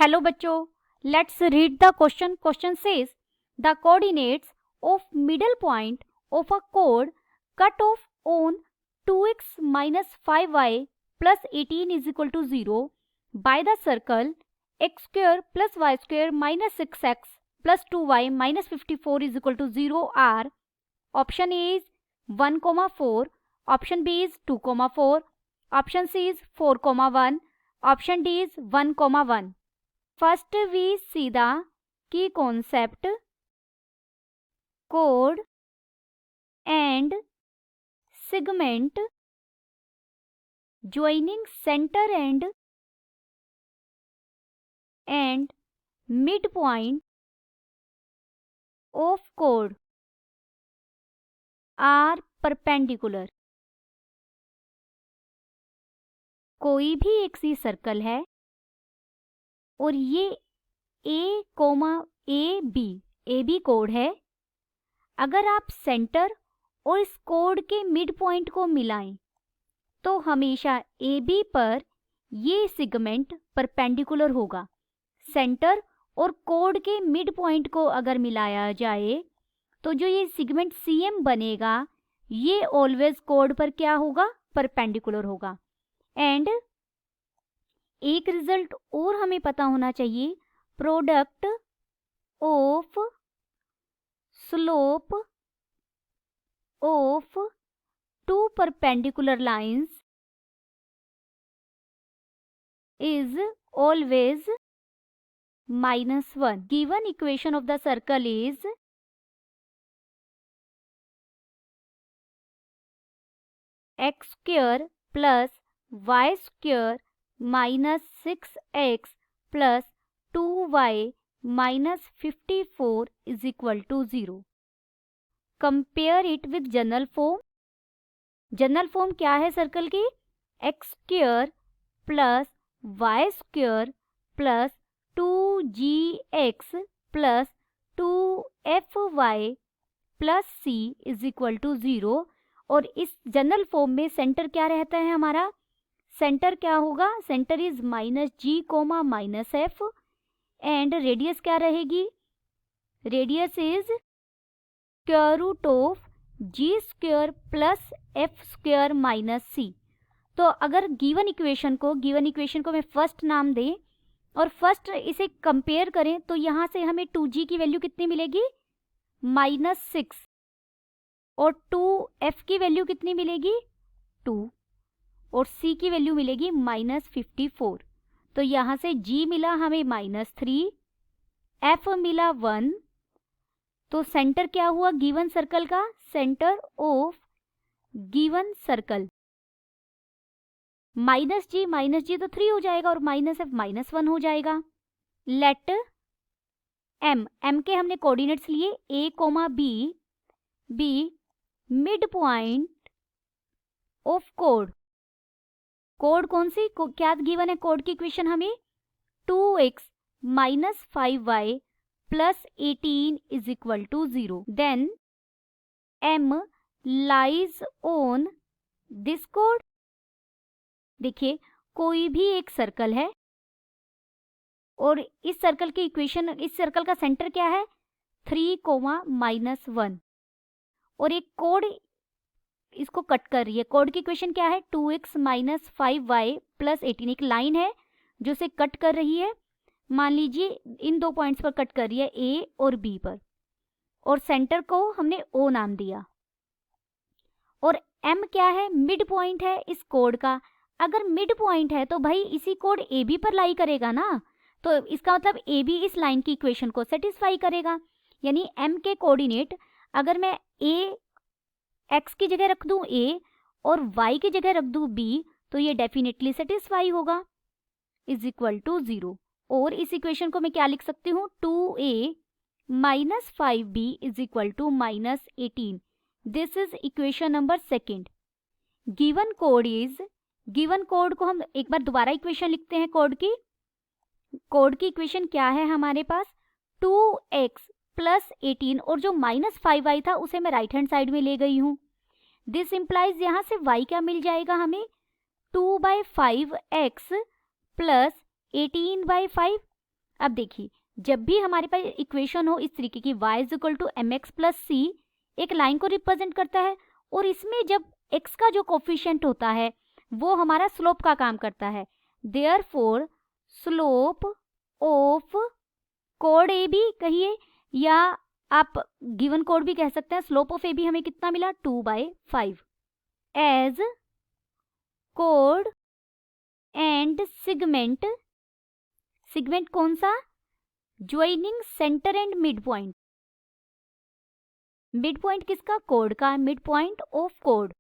Hello बच्चों, let's read the question. Question says the coordinates of middle point of a chord cut off on 2x minus 5y plus 18 is equal to 0 by the circle x square plus y square minus 6x plus 2y minus 54 is equal to 0 are option A is 1, 4, option B is 2, 4, option C is 4, 1, option D is 1, 1. First we see the key concept, chord and segment joining center and midpoint of chord are perpendicular. कोई भी एक सी circle है और ये A B code है. अगर आप centre और इस कोड के मिड पॉइंट को मिलाएं तो हमेशा ए बी पर ये सेगमेंट परपेंडिकुलर होगा. सेंटर और कोड के मिड पॉइंट को अगर मिलाया जाए तो जो ये सेगमेंट सी एम बनेगा ये ऑलवेज कोड पर क्या होगा, परपेंडिकुलर होगा. एंड एक रिजल्ट और हमें पता होना चाहिए, product of slope of two perpendicular lines is always -1. Given equation of the circle is x square plus y square minus 6x plus 2y minus 54 is equal to 0. Compare it with general form. General form क्या है circle की, x square plus y square plus 2gx plus 2fy plus c is equal to 0. और इस general form में centre क्या रहता है हमारा, सेंटर क्या होगा, centre is -g, -f and radius क्या रहेगी, radius is square root of g square plus f square minus c. तो अगर गिवन इक्वेशन को मैं फर्स्ट नाम दें और फर्स्ट इसे कंपेयर करें तो यहाँ से हमें 2g की वैल्यू कितनी मिलेगी, -6 और 2f की वैल्यू कितनी मिलेगी, 2 और c की वैल्यू मिलेगी -54. तो यहाँ से g मिला हमें -3, f मिला 1. तो सेंटर क्या हुआ गिवन सर्कल का, centre of given circle -g तो 3 हो जाएगा और -f -1 हो जाएगा. लेट m के हमने कोऑर्डिनेट्स लिए a, b mid point of code. Code कौन सी, क्या गिवन है कोड की इक्वेशन हमें, 2x minus 5y plus 18 is equal to 0. Then m lies on this chord. देखिए कोई भी एक सर्कल है और इस सर्कल की इक्वेशन, इस सर्कल का सेंटर क्या है, 3, -1 और एक कोड इसको कट कर रही है. कोड की इक्वेशन क्या है, 2x minus 5y plus 18. एक लाइन है जो इसे कट कर रही है, मान लीजिए इन दो पॉइंट्स पर कट कर रही है, a और b पर, और सेंटर को हमने o नाम दिया. और m क्या है, मिड पॉइंट है इस कोड का. अगर मिड पॉइंट है तो भाई इसी कोड ए बी पर लाई करेगा ना, तो इसका मतलब ए बी इस लाइन की इक्वेशन को सेटिस्फाई करेगा. यानी m के कोऑर्डिनेट अगर मैं a x की जगह रख दूं a और y की जगह रख दूं b तो ये डेफिनेटली सेटिस्फाई होगा, इज इक्वल टू 0. और इस इक्वेशन को मैं क्या लिख सकती हूँ, 2a minus 5b is equal to -18. This is equation number second. Given code is, given code को हम एक बार दोबारा इक्वेशन लिखते हैं. कोड की इक्वेशन क्या है हमारे पास, 2x प्लस 18 और जो -5y था उसे मैं राइट हैंड साइड में ले गई हूँ. दिस इंप्लाइज यहाँ से y क्या मिल जाएगा हमें, 2/5x प्लस 18/5. अब देखिए, जब भी हमारे पास इक्वेशन हो इस तरीके की y is equal to M X plus C, एक लाइन को रिप्रेजेंट करता है, और इसमें जब x का जो कोफिशिएंट होता है वो हमारा स्लोप का काम करता है। देयरफॉर स्लोप ऑफ कोड ए बी कहिए, या आप गिवन कोड भी कह सकते हैं। स्लोप ऑफ ए बी हमें कितना मिला, 2/5 एज कोड एंड सिगमेंट। सिगमेंट कौन सा, joining centre and mid point. Mid point किसका, कोड का, मिड पॉइंट ऑफ कोड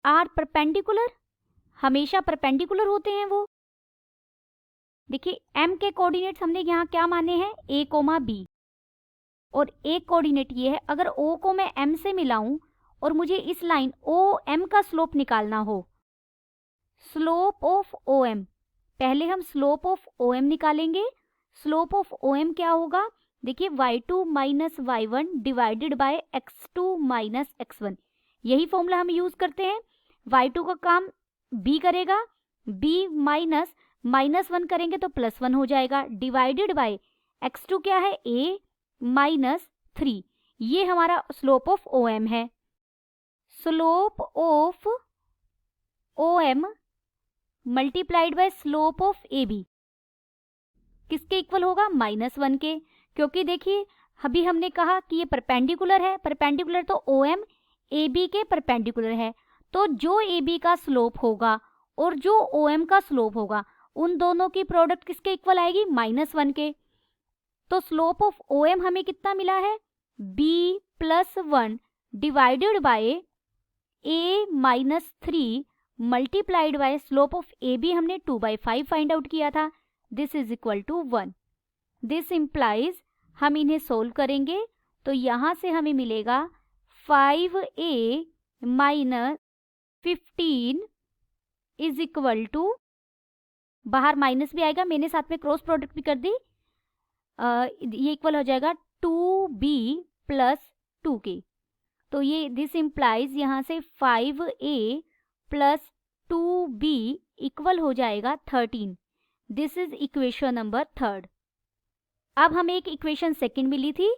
आर परपेंडिकुलर, हमेशा परपेंडिकुलर होते हैं वो। देखिए m के कोऑर्डिनेट्स हमने यहाँ क्या माने हैं, a कोमा b, और एक कोऑर्डिनेट ये है, अगर o को मैं m से मिलाऊं और मुझे इस लाइन OM का स्लोप निकालना हो, स्लोप ऑफ OM, पहले हम स्लोप ऑफ OM निकालेंगे। स्लोप ऑफ OM क्या होगा, देखिए y2 minus y1 divided by x2 minus x1, यही फॉर्मूला हम यूज करते हैं। y2 का काम b करेगा, b माइनस -1 करेंगे तो +1 हो जाएगा, डिवाइडेड बाय x2 क्या है, a माइनस 3, ये हमारा स्लोप ऑफ OM है। Slope of OM multiplied by slope of AB किसके इक्वल होगा, -1 के, क्योंकि देखिए अभी हमने कहा कि ये परपेंडिकुलर है, परपेंडिकुलर तो OM AB के परपेंडिकुलर है, तो जो AB का स्लोप होगा और जो OM का स्लोप होगा उन दोनों की प्रोडक्ट किसके इक्वल आएगी, -1 के। तो स्लोप ऑफ OM हमें कितना मिला है, b plus 1 divided by a minus 3 multiplied by slope of AB हमने 2/5 फाइंड आउट किया था, this is equal to 1। This implies, हम इन्हें सोल्व करेंगे तो यहाँ से हमें मिलेगा 5a minus 15 is equal to, बाहर माइनस भी आएगा, मैंने साथ में क्रॉस प्रोडक्ट भी कर दी, ये इक्वल हो जाएगा 2b प्लस 2k। तो ये दिस इम्प्लाइज यहाँ से 5a प्लस 2b इक्वल हो जाएगा 13। This is equation number 3। अब हमें एक इक्वेशन सेकंड मिली थी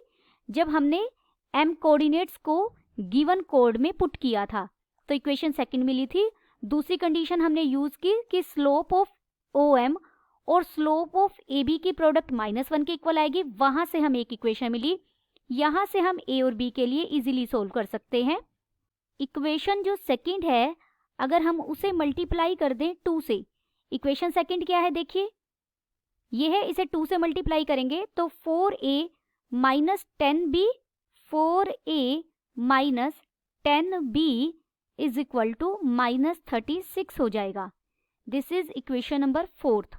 जब हमने m कोऑर्डिनेट्स को गिवन कोड में पुट किया था, तो इक्वेशन सेकंड मिली थी। दूसरी कंडीशन हमने यूज की कि स्लोप ऑफ OM और स्लोप ऑफ AB की प्रोडक्ट -1 के इक्वल आएगी, वहां से हमें एक इक्वेशन मिली। यहां से हम A और B के लिए इजीली सोल्व कर सकते हैं। इक्वेशन जो सेकंड है, अगर हम उसे मल्टीप्लाई कर दें 2 से, इक्वेशन सेकंड क्या है देखिए, ये है, इसे 2 से मल्टीप्लाई करेंगे तो 4a minus 10b, 4a minus 10b is equal to -36 हो जाएगा। This is equation number 4।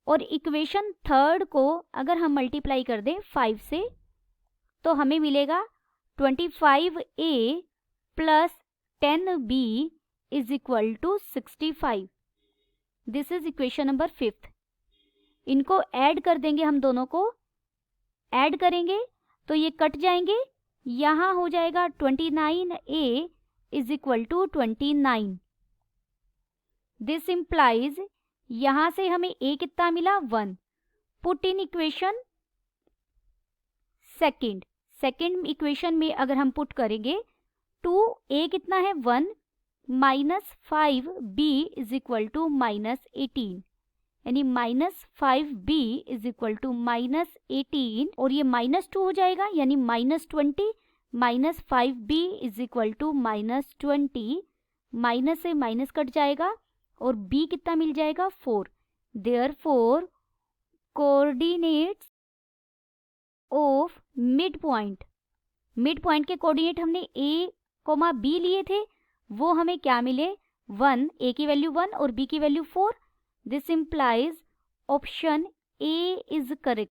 और इक्वेशन थर्ड को अगर हम मल्टीप्लाई कर दें 5 से तो हमें मिलेगा 25a plus 10b is equal to 65। This is equation number 5। इनको ऐड कर देंगे, हम दोनों को ऐड करेंगे तो ये कट जाएंगे, यहाँ हो जाएगा 29a is equal to 29। This implies, यहाँ से हमें a कितना मिला, 1। Put in equation second equation में अगर हम पुट करेंगे 2a कितना है, 1 minus 5b is equal to -18, यानी -5b इज इक्वल टू -18, और ये -2 हो जाएगा यानी -20, -5b is equal to -20, minus से माइनस कट जाएगा और b कितना मिल जाएगा, 4। Therefore coordinates of mid point के कोऑर्डिनेट हमने a, b लिए थे, वो हमें क्या मिले, 1, a की वैल्यू 1 और b की value 4। This implies option A is correct.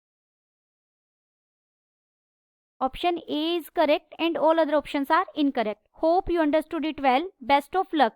Option A is correct and all other options are incorrect. Hope you understood it well. Best of luck.